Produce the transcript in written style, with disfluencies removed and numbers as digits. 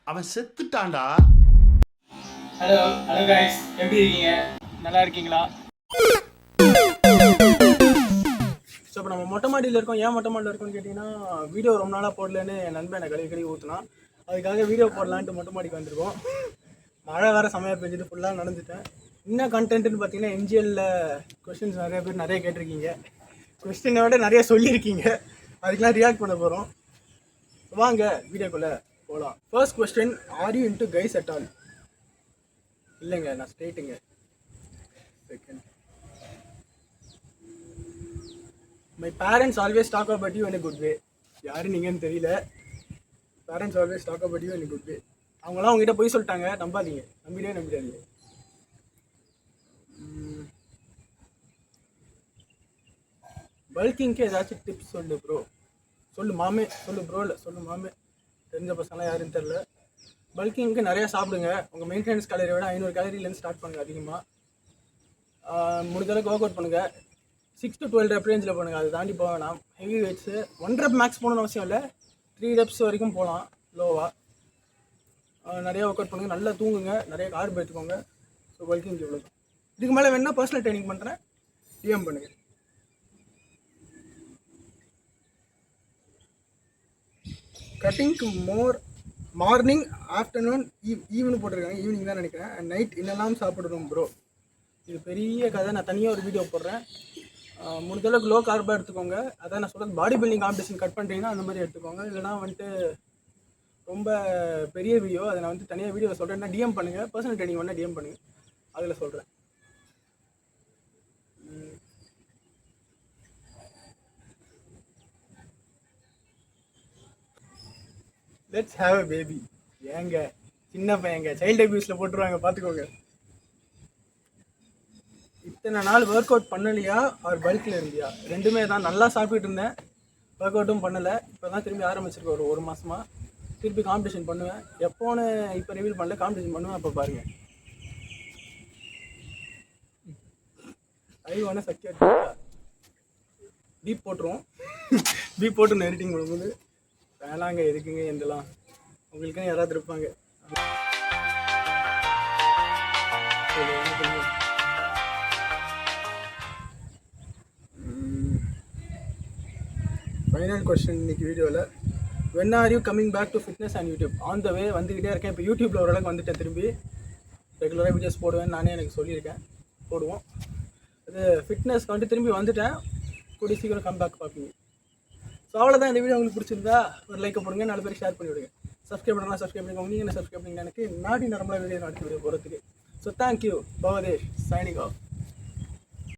அவன் செத்துட்டான்டா. Hello hello guys, எப்படி இருக்கீங்க? நல்லா இருக்கீங்களா? ஸோ இப்போ நம்ம மொட்டை மாடியில் இருக்கோம். ஏன் மொட்டை மாடியில் இருக்கோம்னு கேட்டிங்கன்னா, வீடியோ ரொம்ப நாளாக போடலன்னு என் நண்பன் என்னை கழுவி ஊற்றினான். அதுக்காக வீடியோ போடலான்ட்டு மொட்டை மாடிக்கு வந்திருக்கோம். மழை வேறு செமையாக பெஞ்சிட்டு ஃபுல்லாக நடந்துட்டேன். என்ன கண்டென்ட்னு பார்த்தீங்கன்னா, என்ஜிஎல்ல கொஸ்டின்ஸ் நிறைய பேர் நிறைய கேட்டிருக்கீங்க. கொஸ்டினை விட நிறைய சொல்லியிருக்கீங்க. அதுக்கெலாம் ரியாக்ட் பண்ண போகிறோம். வாங்க வீடியோக்குள்ளே போகலாம். First question, are you into guys at all? இல்லைங்க, நான் ஸ்ட்ரெயிட்டுங்க. Second, my parents always talk about you in a good way. யாரு நீங்கன்னு தெரியல. Parents always talk about you in a good way. அவங்களாம் உங்ககிட்ட போய் சொல்லிட்டாங்க, நம்பாதீங்க. நம்பிடாதீங்க. பல்கிங்க்கு ஏதாச்சும் டிப்ஸ் சொல்லு ப்ரோ. சொல்லு மாமே, சொல்லு ப்ரோ இல்லை சொல்லு மாமே. தெரிஞ்ச பசங்களாம் யாருன்னு தெரில. பல்கிங்க்கு நிறையா சாப்பிடுங்க. உங்கள் மெயின்டெனன்ஸ் கேலரியை விட 500 கேலரிலேருந்து ஸ்டார்ட் பண்ணுங்கள் அதிகமாக. முடிஞ்சளவுக்கு ஒர்க் அவுட் பண்ணுங்கள். 6 to 12 ரெப் ரேஞ்சில் பண்ணுங்கள். அது தாண்டி போக வேணாம். ஹெவி வெயிட்ஸு 1 rep மேக்ஸ் போகணுன்னு அவசியம் இல்லை. 3 reps வரைக்கும் போகலாம் லோவாக. நிறையா ஒர்க் அவுட் பண்ணுங்கள். நல்லா தூங்குங்க. நிறைய கார்ப் எடுத்துக்கோங்க. ஸோ பல்கிங் இவ்வளோ. இதுக்கு மேலே வேணால் பர்சனல் ட்ரைனிங் பண்ணுறேன், டிஎம் பண்ணுங்கள். கட்டிங்க்கு மார்னிங் ஆஃப்டர்நூன் ஈவினிங் போட்டிருக்காங்க. ஈவினிங் தான் நினைக்கிறேன். நைட் என்னெல்லாம் சாப்பிடணும் ப்ரோ? இது பெரிய கதை. நான் தனியாக ஒரு வீடியோ போடுறேன். முடிஞ்சளவுக்கு லோ கார்பாக எடுத்துக்கோங்க. அதான் நான் சொல்கிறது. பாடி பில்டிங் காம்படிஷன் கட் பண்ணுறீங்கன்னா அந்த மாதிரி எடுத்துக்கோங்க. இல்லைனா வந்துட்டு ரொம்ப பெரிய வீடியோ, அதை நான் வந்து தனியாக வீடியோவில் சொல்கிறேன்னா டிஎம் பண்ணுங்கள். பர்சனல் ட்ரைனிங் வேணால் டிஎம் பண்ணுங்கள், அதில் சொல்கிறேன். Let's have a baby. ஏங்க சின்ன பையங்க, சைல்டு அபியூஸில் போட்டுருவாங்க, பார்த்துக்கோங்க. இத்தனை நாள் ஒர்க் அவுட் பண்ணலையா அவர் பல்கில் இருந்தியா? ரெண்டுமே தான். நல்லா சாப்பிட்டுட்டு இருந்தேன், ஒர்க் அவுட்டும் பண்ணலை. இப்போ தான் திரும்பி ஆரம்பிச்சிருக்கேன். ஒரு மாதமாக திருப்பி காம்படிஷன் பண்ணுவேன். எப்போன்னு இப்போ ரிவீல் பண்ணல, காம்படிஷன் பண்ணுவேன். அப்போ பாருங்கள். ஐவான சக்கியா பீப் போட்டுருவோம். பீப் போட்டு எடிட்டிங் பண்ணும்போது வேணாங்க, எதுக்குங்க எந்தெல்லாம். உங்களுக்குன்னு யாராவது இருப்பாங்க. ஃபைனல் கொஸ்டின் இன்னைக்கு வீடியோவில், when are you coming back to fitness and YouTube? On the way, வந்துக்கிட்டே இருக்கேன். இப்போ யூடியூப்பில் ஓரளவுக்கு வந்துட்டேன். திரும்பி ரெகுலராக வீடியோஸ் போடுவேன், நானே எனக்கு சொல்லியிருக்கேன். போடுவோம். அது ஃபிட்னஸ்க்கு வந்துட்டு திரும்பி வந்துட்டேன். கூடிய சீக்கிரம் கம்பேக் பார்ப்பீங்க. ஸோ அவ்வளோதான். இந்த வீடியோ உங்களுக்கு பிடிச்சிருந்தா ஒரு லைக் போடுங்க, 4 பேருக்கு ஷேர் பண்ணி விடுங்க. சப்ஸ்கிரைப் பண்ணலாம், சப்ஸ்கிரைப் பண்ணிக்கோங்க. நீங்கள் என்ன சப்ஸ்கிரைப் பண்ணிங்க எனக்கு நாடி நார்மலாக வீடியோ அடுத்த வீடியோ போகிறதுக்கு. So thank you. Bhavadesh signing of.